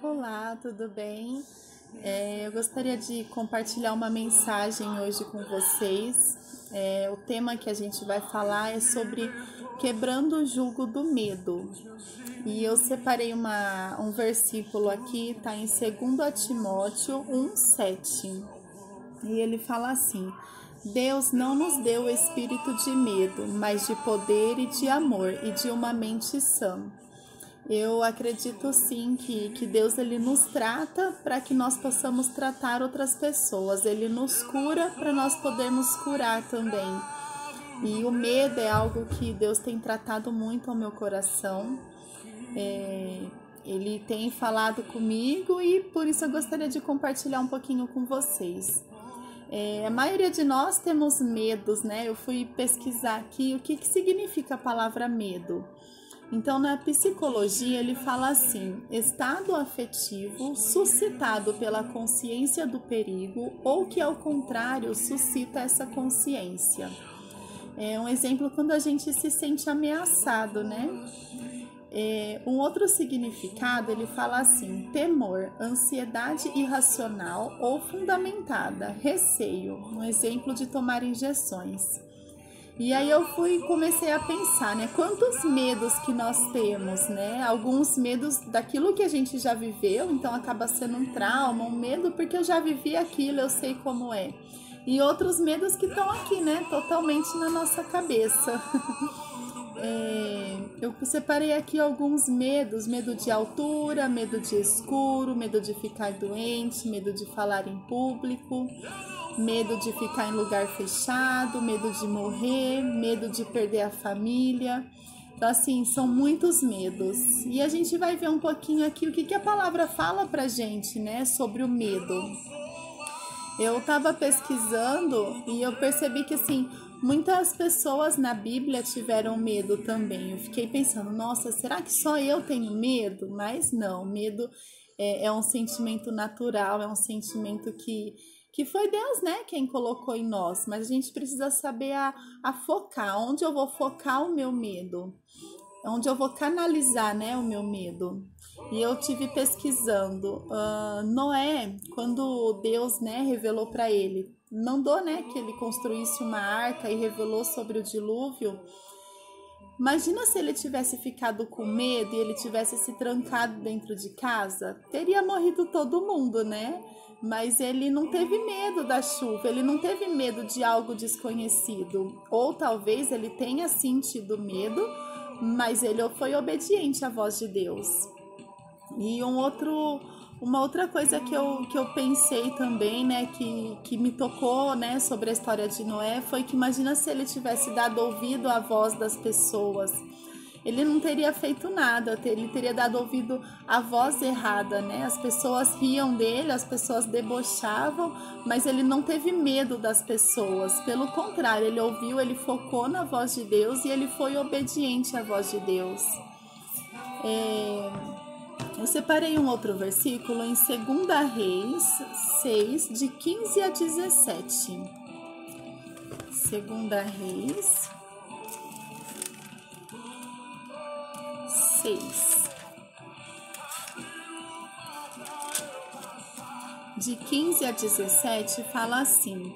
Olá, tudo bem? Eu gostaria de compartilhar uma mensagem hoje com vocês. O tema que a gente vai falar é sobre quebrando o jugo do medo. E eu separei um versículo aqui, está em 2 Timóteo 1:7. E ele fala assim: Deus não nos deu o espírito de medo, mas de poder e de amor e de uma mente sã. Eu acredito sim que Deus ele nos trata para que nós possamos tratar outras pessoas. Ele nos cura para nós podermos curar também. E o medo é algo que Deus tem tratado muito ao meu coração. Ele tem falado comigo e por isso eu gostaria de compartilhar um pouquinho com vocês. A maioria de nós temos medos, né? Eu fui pesquisar aqui o que significa a palavra medo. Então, na psicologia, ele fala assim: estado afetivo suscitado pela consciência do perigo ou que, ao contrário, suscita essa consciência. É um exemplo quando a gente se sente ameaçado, né? Um outro significado, ele fala assim: temor, ansiedade irracional ou fundamentada, receio, um exemplo de tomar injeções. E aí eu comecei a pensar, né, quantos medos que nós temos, né, alguns medos daquilo que a gente já viveu, então acaba sendo um trauma, um medo porque eu já vivi aquilo, eu sei como é. E outros medos que estão aqui, né, totalmente na nossa cabeça. Eu separei aqui alguns medos: medo de altura, medo de escuro, medo de ficar doente, medo de falar em público, medo de ficar em lugar fechado, medo de morrer, medo de perder a família. Então, assim, são muitos medos. E a gente vai ver um pouquinho aqui o que a palavra fala pra gente, né, sobre o medo. Eu tava pesquisando e eu percebi que, assim, muitas pessoas na Bíblia tiveram medo também. Eu fiquei pensando, nossa, será que só eu tenho medo? Mas não, medo é um sentimento natural, é um sentimento que foi Deus, né, quem colocou em nós. Mas a gente precisa saber a focar, onde eu vou focar o meu medo, onde eu vou canalizar, né, o meu medo. E eu tive pesquisando, Noé, quando Deus, né, revelou para ele, mandou, né, que ele construísse uma arca e revelou sobre o dilúvio. Imagina se ele tivesse ficado com medo e ele tivesse se trancado dentro de casa, teria morrido todo mundo, né? Mas ele não teve medo da chuva, ele não teve medo de algo desconhecido. Ou talvez ele tenha sentido medo, mas ele foi obediente à voz de Deus. E uma outra coisa que eu pensei também, né, que me tocou, né, sobre a história de Noé, foi que imagina se ele tivesse dado ouvido à voz das pessoas. Ele não teria feito nada, ele teria dado ouvido à voz errada, né? As pessoas riam dele, as pessoas debochavam, mas ele não teve medo das pessoas. Pelo contrário, ele ouviu, ele focou na voz de Deus e ele foi obediente à voz de Deus. Eu separei um outro versículo em 2 Reis 6, de 15 a 17. 2 Reis 6, de 15 a 17, fala assim: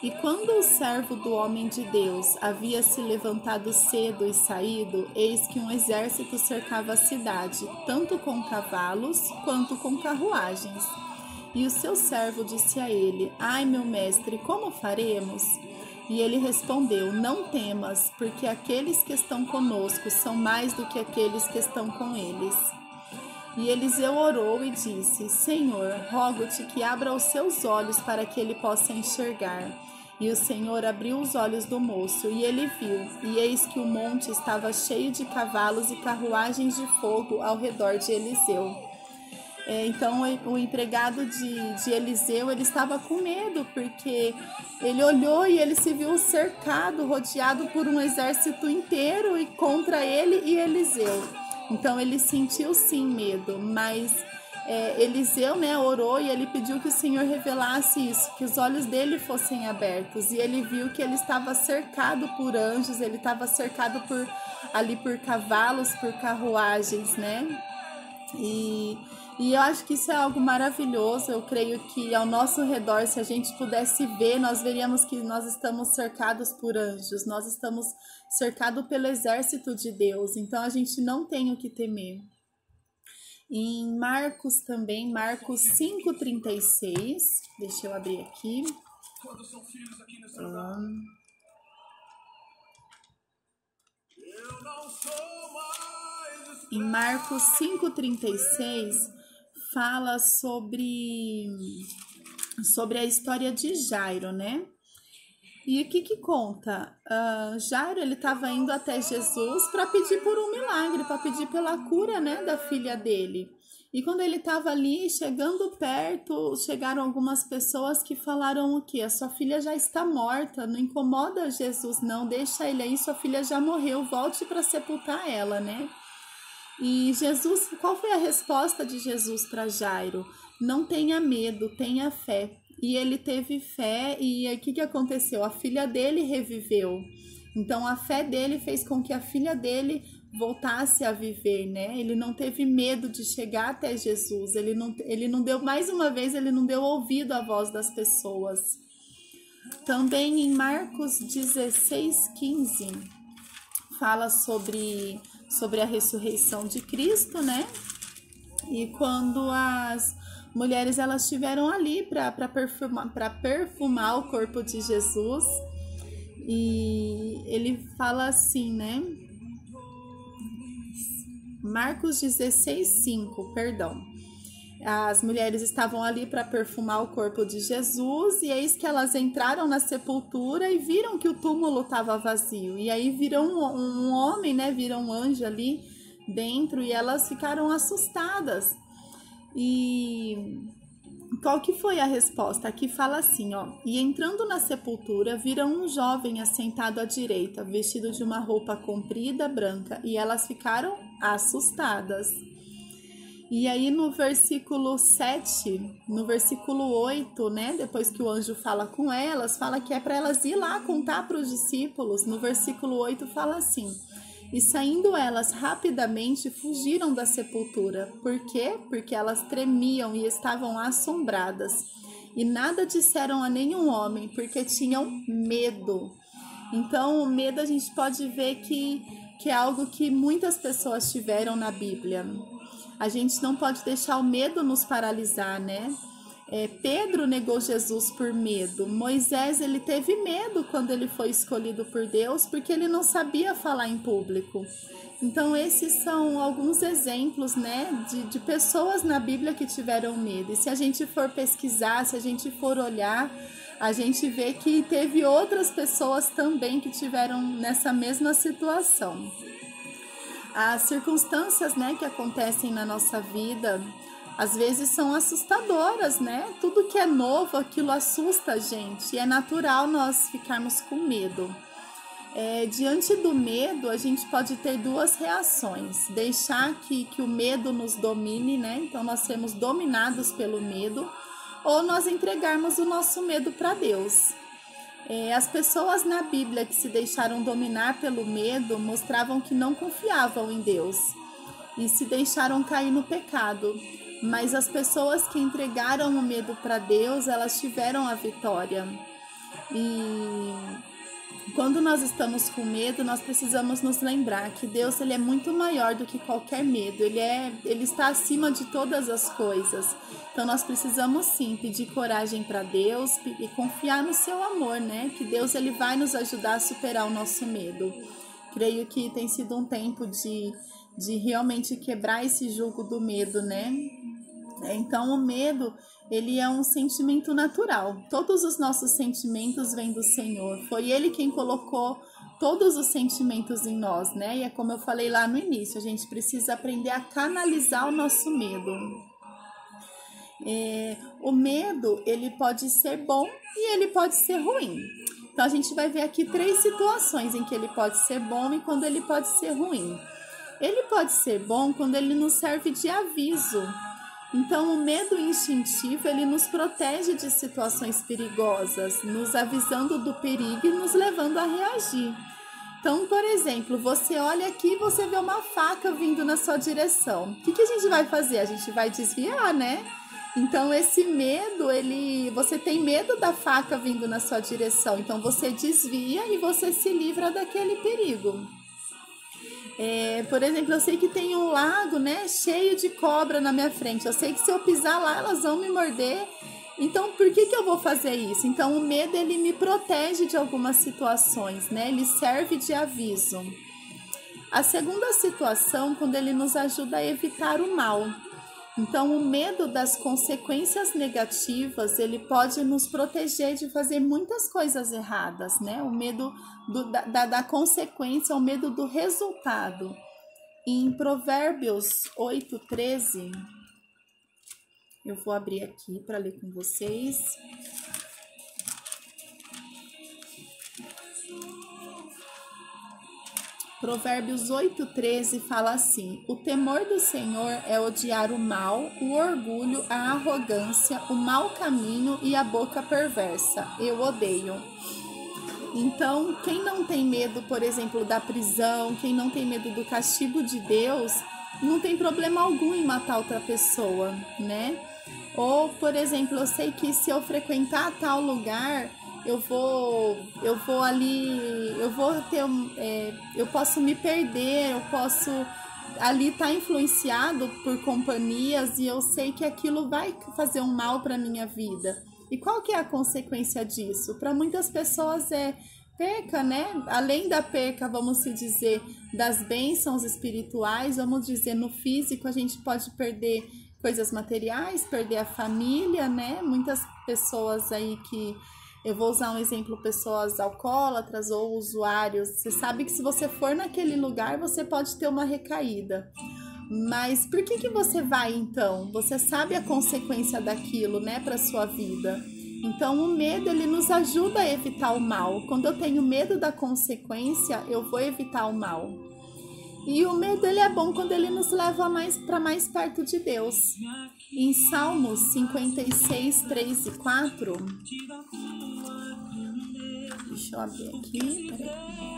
E quando o servo do homem de Deus havia se levantado cedo e saído, eis que um exército cercava a cidade, tanto com cavalos quanto com carruagens. E o seu servo disse a ele: Ai, meu mestre, como faremos? E ele respondeu: Não temas, porque aqueles que estão conosco são mais do que aqueles que estão com eles. E Eliseu orou e disse: Senhor, rogo-te que abra os seus olhos para que ele possa enxergar. E o Senhor abriu os olhos do moço, e ele viu, e eis que o monte estava cheio de cavalos e carruagens de fogo ao redor de Eliseu. Então o empregado de Eliseu, ele estava com medo, porque ele olhou e ele se viu cercado, rodeado por um exército inteiro e contra ele e Eliseu. Então ele sentiu sim medo, mas Eliseu, né, orou e ele pediu que o Senhor revelasse isso, que os olhos dele fossem abertos, e ele viu que ele estava cercado por anjos, ele estava cercado por cavalos, por carruagens, né? E E eu acho que isso é algo maravilhoso. Eu creio que ao nosso redor, se a gente pudesse ver, nós veríamos que nós estamos cercados por anjos, nós estamos cercados pelo exército de Deus. Então a gente não tem o que temer. Em Marcos também, Marcos 5,36, deixa eu abrir aqui. Em Marcos 5,36 fala sobre a história de Jairo, né? E o que conta? Jairo, ele estava indo até Jesus para pedir por um milagre, para pedir pela cura, né, da filha dele. E quando ele estava ali, chegando perto, chegaram algumas pessoas que falaram o quê? A sua filha já está morta, não incomoda Jesus não, deixa ele aí, sua filha já morreu, volte para sepultar ela, né? E Jesus, qual foi a resposta de Jesus para Jairo? Não tenha medo, tenha fé. E ele teve fé e o que aconteceu? A filha dele reviveu. Então a fé dele fez com que a filha dele voltasse a viver, né? Ele não teve medo de chegar até Jesus. Ele não deu, mais uma vez, ele não deu ouvido à voz das pessoas. Também em Marcos 16:15 fala sobre a ressurreição de Cristo, né? E quando as mulheres elas estiveram ali para perfumar o corpo de Jesus, e ele fala assim, né? Marcos 16:5, perdão. As mulheres estavam ali para perfumar o corpo de Jesus, e eis que elas entraram na sepultura e viram que o túmulo estava vazio. E aí viram um homem, né? Viram um anjo ali dentro e elas ficaram assustadas. E qual que foi a resposta? Aqui fala assim, ó. E entrando na sepultura, viram um jovem assentado à direita, vestido de uma roupa comprida, branca, e elas ficaram assustadas. E aí no versículo 7, no versículo 8, né, depois que o anjo fala com elas, fala que é para elas ir lá contar para os discípulos. No versículo 8 fala assim: e saindo elas rapidamente fugiram da sepultura. Por quê? Porque elas tremiam e estavam assombradas. E nada disseram a nenhum homem, porque tinham medo. Então o medo a gente pode ver que é algo que muitas pessoas tiveram na Bíblia. A gente não pode deixar o medo nos paralisar, né? Pedro negou Jesus por medo. Moisés, ele teve medo quando ele foi escolhido por Deus, porque ele não sabia falar em público. Então, esses são alguns exemplos, né, de pessoas na Bíblia que tiveram medo. E se a gente for pesquisar, se a gente for olhar, a gente vê que teve outras pessoas também que tiveram nessa mesma situação. As circunstâncias, né, que acontecem na nossa vida, às vezes são assustadoras, né? Tudo que é novo, aquilo assusta a gente. E é natural nós ficarmos com medo. Diante do medo, a gente pode ter duas reações. Deixar que o medo nos domine, né? Então, nós sermos dominados pelo medo. Ou nós entregarmos o nosso medo para Deus. As pessoas na Bíblia que se deixaram dominar pelo medo mostravam que não confiavam em Deus e se deixaram cair no pecado. Mas as pessoas que entregaram o medo para Deus, elas tiveram a vitória. E quando nós estamos com medo, nós precisamos nos lembrar que Deus, ele é muito maior do que qualquer medo. Ele está acima de todas as coisas. Então nós precisamos sim pedir coragem para Deus e confiar no seu amor, né? Que Deus, ele vai nos ajudar a superar o nosso medo. Creio que tem sido um tempo de realmente quebrar esse jugo do medo, né? Então o medo, ele é um sentimento natural. Todos os nossos sentimentos vêm do Senhor. Foi Ele quem colocou todos os sentimentos em nós, né? E é como eu falei lá no início, a gente precisa aprender a canalizar o nosso medo. O medo, ele pode ser bom e ele pode ser ruim. Então a gente vai ver aqui 3 situações em que ele pode ser bom e quando ele pode ser ruim. Ele pode ser bom quando ele nos serve de aviso. Então, o medo instintivo, ele nos protege de situações perigosas, nos avisando do perigo e nos levando a reagir. Então, por exemplo, você olha aqui e você vê uma faca vindo na sua direção. O que a gente vai fazer? A gente vai desviar, né? Então, esse medo, você tem medo da faca vindo na sua direção. Então, você desvia e você se livra daquele perigo. Por exemplo, eu sei que tem um lago, né, cheio de cobra na minha frente. Eu sei que se eu pisar lá, elas vão me morder. Então, por que eu vou fazer isso? Então, o medo, ele me protege de algumas situações, né? Ele serve de aviso. A segunda situação, quando ele nos ajuda a evitar o mal. Então, o medo das consequências negativas, ele pode nos proteger de fazer muitas coisas erradas, né? O medo da consequência, o medo do resultado. Em Provérbios 8:13... eu vou abrir aqui para ler com vocês. Provérbios 8:13 fala assim: o temor do Senhor é odiar o mal, o orgulho, a arrogância, o mau caminho e a boca perversa. Eu odeio. Então, quem não tem medo, por exemplo, da prisão, quem não tem medo do castigo de Deus, não tem problema algum em matar outra pessoa, né? Ou, por exemplo, eu sei que se eu frequentar tal lugar, eu posso me perder, eu posso ali estar influenciado por companhias e eu sei que aquilo vai fazer um mal para minha vida. E qual que é a consequência disso? Para muitas pessoas é perca, né? Além da perca, vamos se dizer, das bênçãos espirituais, vamos dizer, no físico, a gente pode perder coisas materiais, perder a família, né? Muitas pessoas aí que, eu vou usar um exemplo, pessoas alcoólatras ou usuários, você sabe que se você for naquele lugar, você pode ter uma recaída. Mas por que você vai então? Você sabe a consequência daquilo, né, para sua vida. Então o medo, ele nos ajuda a evitar o mal. Quando eu tenho medo da consequência, eu vou evitar o mal. E o medo, ele é bom quando ele nos leva para mais perto de Deus. Em Salmos 56, 3 e 4... deixa eu abrir aqui, peraí.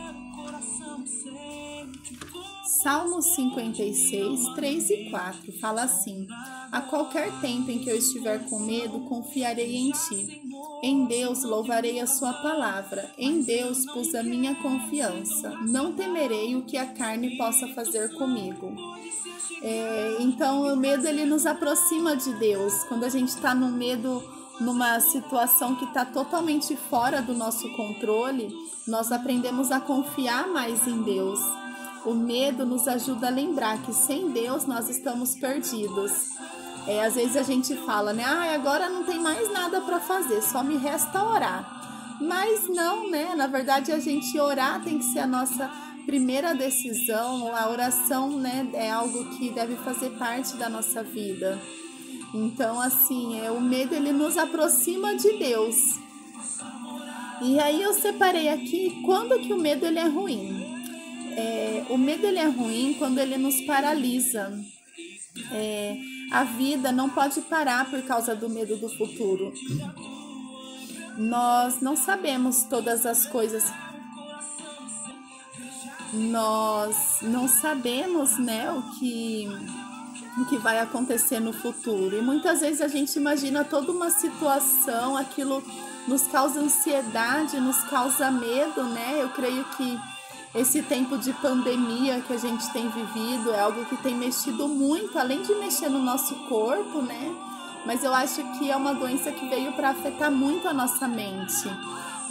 Salmos 56, 3 e 4 fala assim: a qualquer tempo em que eu estiver com medo, confiarei em ti. Em Deus louvarei a sua palavra. Em Deus pus a minha confiança. Não temerei o que a carne possa fazer comigo. Então o medo, ele nos aproxima de Deus. Quando a gente está no medo, numa situação que está totalmente fora do nosso controle, nós aprendemos a confiar mais em Deus. O medo nos ajuda a lembrar que sem Deus nós estamos perdidos. Às vezes a gente fala, né? Agora não tem mais nada para fazer, só me resta orar. Mas não, né? Na verdade, a gente orar tem que ser a nossa primeira decisão. A oração, né, é algo que deve fazer parte da nossa vida. Então, assim, o medo, ele nos aproxima de Deus. E aí eu separei aqui quando que o medo, ele é ruim. O medo, ele é ruim quando ele nos paralisa. A vida não pode parar por causa do medo do futuro. Nós não sabemos todas as coisas. Nós não sabemos, né, o que vai acontecer no futuro. E muitas vezes a gente imagina toda uma situação, aquilo nos causa ansiedade, nos causa medo, né? Eu creio que esse tempo de pandemia que a gente tem vivido é algo que tem mexido muito, além de mexer no nosso corpo, né? Mas eu acho que é uma doença que veio para afetar muito a nossa mente.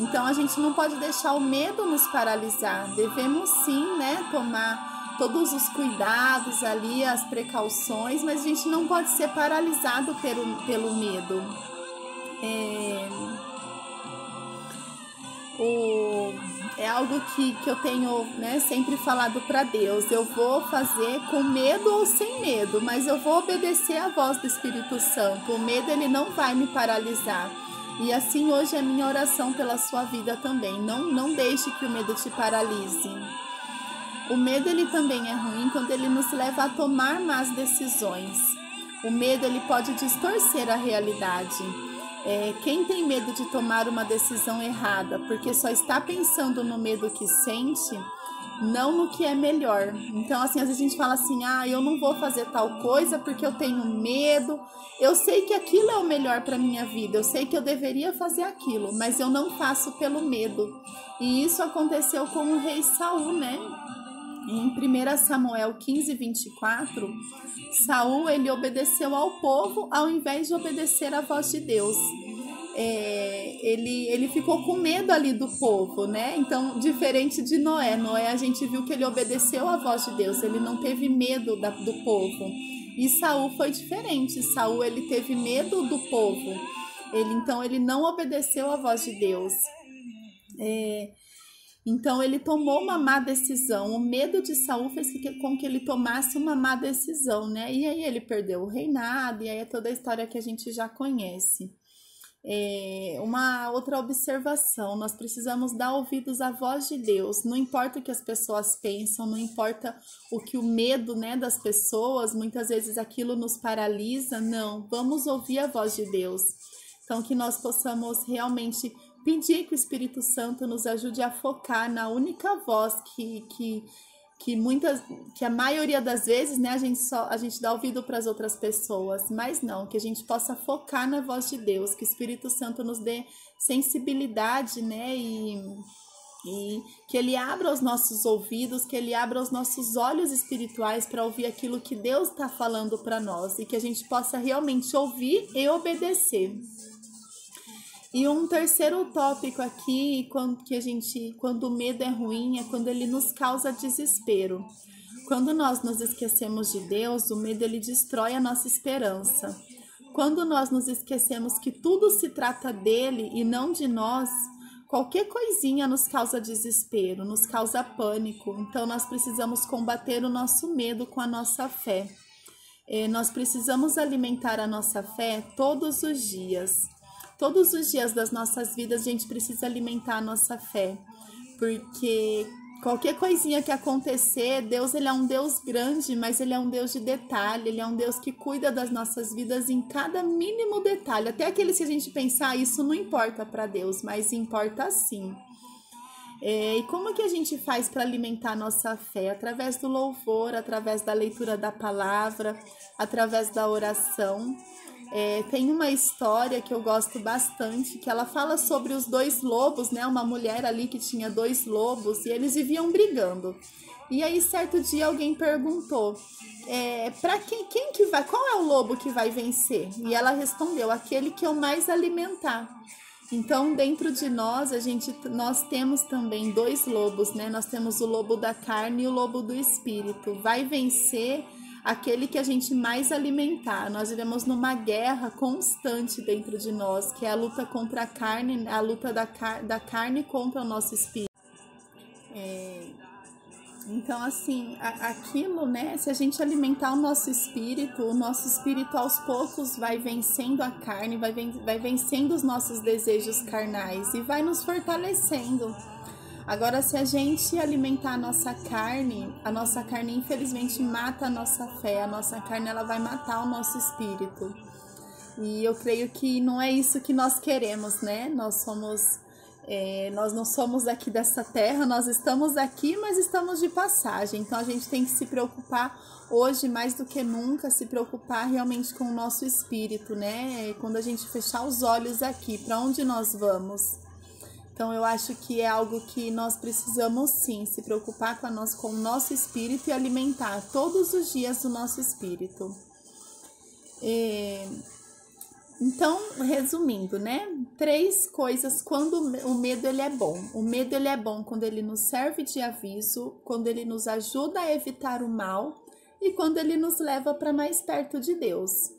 Então a gente não pode deixar o medo nos paralisar. Devemos sim, né, tomar todos os cuidados ali, as precauções, mas a gente não pode ser paralisado pelo medo. É algo que eu tenho, né, sempre falado para Deus. Eu vou fazer com medo ou sem medo, mas eu vou obedecer à voz do Espírito Santo. O medo, ele não vai me paralisar. E assim hoje é a minha oração pela sua vida também. Não deixe que o medo te paralise. O medo, ele também é ruim quando ele nos leva a tomar más decisões. O medo, ele pode distorcer a realidade. Quem tem medo de tomar uma decisão errada porque só está pensando no medo que sente, não no que é melhor. Então, assim, às vezes a gente fala assim, eu não vou fazer tal coisa porque eu tenho medo. Eu sei que aquilo é o melhor para minha vida, eu sei que eu deveria fazer aquilo, mas eu não faço pelo medo. E isso aconteceu com o rei Saul, né? Em 1 Samuel 15:24, Saul, ele obedeceu ao povo ao invés de obedecer à voz de Deus. Ele ficou com medo ali do povo, né? Então, diferente de Noé, a gente viu que ele obedeceu à voz de Deus, ele não teve medo do povo. E Saul foi diferente, Saul, ele teve medo do povo, então ele não obedeceu à voz de Deus. Então ele tomou uma má decisão. O medo de Saul fez com que ele tomasse uma má decisão, né? E aí ele perdeu o reinado, e aí é toda a história que a gente já conhece. Uma outra observação, nós precisamos dar ouvidos à voz de Deus, não importa o que as pessoas pensam, não importa o que o medo, né, das pessoas, muitas vezes aquilo nos paralisa, não, vamos ouvir a voz de Deus. Então que nós possamos realmente pedir que o Espírito Santo nos ajude a focar na única voz que a maioria das vezes, né, a gente dá ouvido para as outras pessoas, mas não, que a gente possa focar na voz de Deus, que o Espírito Santo nos dê sensibilidade, né, e que ele abra os nossos ouvidos, que ele abra os nossos olhos espirituais para ouvir aquilo que Deus está falando para nós, e que a gente possa realmente ouvir e obedecer. E um terceiro tópico aqui, quando o medo é ruim, é quando ele nos causa desespero. Quando nós nos esquecemos de Deus, o medo ele destrói a nossa esperança. Quando nós nos esquecemos que tudo se trata dele e não de nós, qualquer coisinha nos causa desespero, nos causa pânico. Então nós precisamos combater o nosso medo com a nossa fé. Nós precisamos alimentar a nossa fé todos os dias. Todos os dias das nossas vidas a gente precisa alimentar a nossa fé, porque qualquer coisinha que acontecer, Deus ele é um Deus grande, mas ele é um Deus de detalhe, ele é um Deus que cuida das nossas vidas em cada mínimo detalhe, até aqueles que a gente pensar, isso não importa para Deus, mas importa sim. E como que a gente faz para alimentar a nossa fé? Através do louvor, através da leitura da palavra, através da oração. Tem uma história que eu gosto bastante, que ela fala sobre os dois lobos, né? Uma mulher ali que tinha dois lobos e eles viviam brigando. E aí, certo dia, alguém perguntou, para quem que vai, qual é o lobo que vai vencer? E ela respondeu, aquele que eu mais alimentar. Então, dentro de nós, nós temos também dois lobos, né? Nós temos o lobo da carne e o lobo do espírito. Vai vencer aquele que a gente mais alimentar. Nós vivemos numa guerra constante dentro de nós, que é a luta contra a carne, a luta da carne contra o nosso espírito. Então, assim, aquilo, né, se a gente alimentar o nosso espírito aos poucos vai vencendo a carne, vai vencendo os nossos desejos carnais e vai nos fortalecendo. Agora, se a gente alimentar a nossa carne infelizmente mata a nossa fé, a nossa carne ela vai matar o nosso espírito. E eu creio que não é isso que nós queremos, né? Nós não somos aqui dessa terra, nós estamos aqui, mas estamos de passagem. Então a gente tem que se preocupar hoje mais do que nunca, se preocupar realmente com o nosso espírito, né? Quando a gente fechar os olhos aqui, para onde nós vamos? Então, eu acho que é algo que nós precisamos, sim, se preocupar com o nosso espírito e alimentar todos os dias o nosso espírito. Então, resumindo, né? 3 coisas quando o medo ele é bom. O medo ele é bom quando ele nos serve de aviso, quando ele nos ajuda a evitar o mal e quando ele nos leva para mais perto de Deus.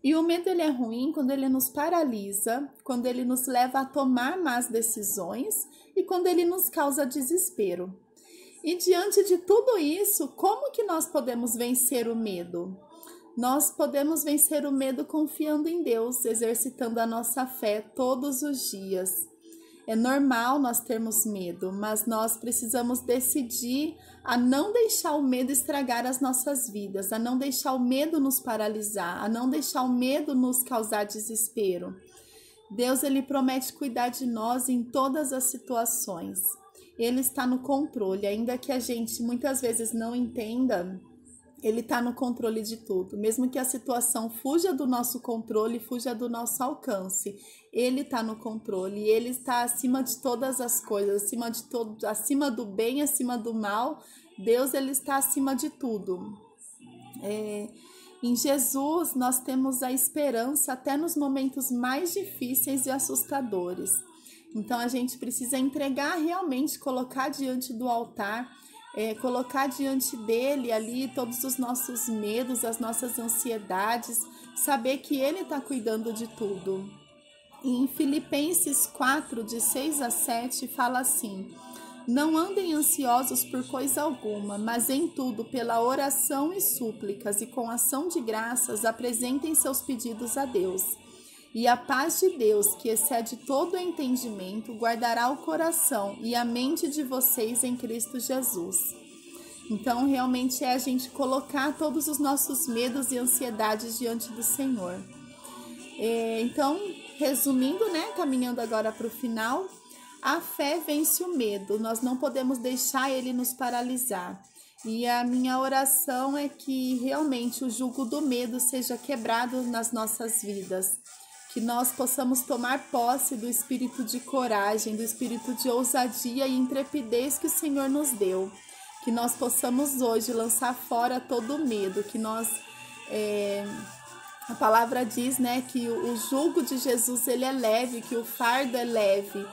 E o medo ele é ruim quando ele nos paralisa, quando ele nos leva a tomar más decisões e quando ele nos causa desespero. E diante de tudo isso, como que nós podemos vencer o medo? Nós podemos vencer o medo confiando em Deus, exercitando a nossa fé todos os dias. É normal nós termos medo, mas nós precisamos decidir a não deixar o medo estragar as nossas vidas, a não deixar o medo nos paralisar, a não deixar o medo nos causar desespero. Deus ele promete cuidar de nós em todas as situações. Ele está no controle, ainda que a gente muitas vezes não entenda. Ele está no controle de tudo, mesmo que a situação fuja do nosso controle, fuja do nosso alcance. Ele está no controle, ele está acima de todas as coisas, acima de todo, acima do bem, acima do mal. Deus, ele está acima de tudo. Em Jesus, nós temos a esperança até nos momentos mais difíceis e assustadores. Então, a gente precisa entregar realmente, colocar diante do altar, colocar diante dele ali todos os nossos medos, as nossas ansiedades, saber que ele está cuidando de tudo. E em Filipenses 4, de 6 a 7, fala assim: não andem ansiosos por coisa alguma, mas em tudo, pela oração e súplicas e com ação de graças, apresentem seus pedidos a Deus. E a paz de Deus, que excede todo o entendimento, guardará o coração e a mente de vocês em Cristo Jesus. Então, realmente é a gente colocar todos os nossos medos e ansiedades diante do Senhor. Então, resumindo, caminhando agora para o final, a fé vence o medo. Nós não podemos deixar ele nos paralisar. E a minha oração é que realmente o jugo do medo seja quebrado nas nossas vidas. Que nós possamos tomar posse do espírito de coragem, do espírito de ousadia e intrepidez que o Senhor nos deu. Que nós possamos hoje lançar fora todo o medo. Que nós, a palavra diz, que o jugo de Jesus ele é leve, que o fardo é leve.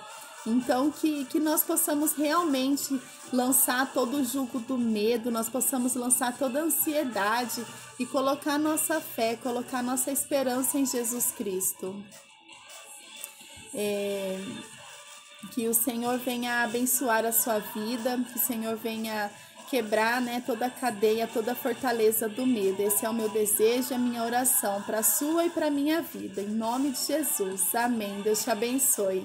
Então, que nós possamos realmente lançar todo o jugo do medo, nós possamos lançar toda a ansiedade e colocar nossa fé, colocar nossa esperança em Jesus Cristo. Que o Senhor venha abençoar a sua vida, que o Senhor venha quebrar toda a cadeia, toda a fortaleza do medo. Esse é o meu desejo, a minha oração para a sua e para a minha vida. Em nome de Jesus. Amém. Deus te abençoe.